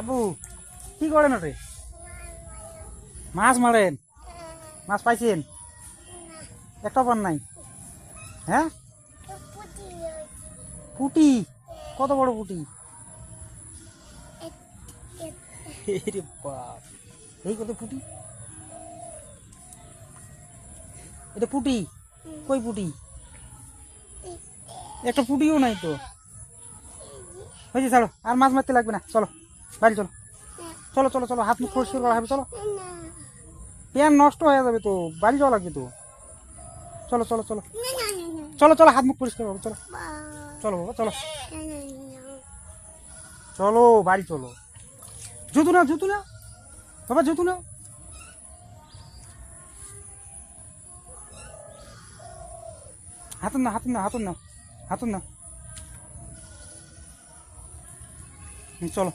আবু কি করেন ওরে? মাছ মারেন? মাছ পাইছেন? একটা পান নাই? হ্যাঁ, পুটি? কত বড় পুটি? এরে বাপ, এই কত পুটি? এটা পুটি? কই পুটি? একটা পুটিও নাই তো। হয়েছে, ছাড়ো, আর মাছ মারতে লাগবে না, চলো বাড়ি চলো। চলো চলো চলো, হাত মুখ পরিষ্কার করা হবে, চলো। প্যান নষ্ট হয়ে যাবে তো, বাড়ি যাওয়া লাগবে তো। চলো চলো চলো চলো চলো, হাত মুখ পরিষ্কার করো, চলো চলো বাবা, চলো চলো বাড়ি চলো। জুতো নাও, জুতো নাও বাবা, জুতো নাও। হাতুন না, হাতুন না, হাতুন না, হাতুন না। চলো।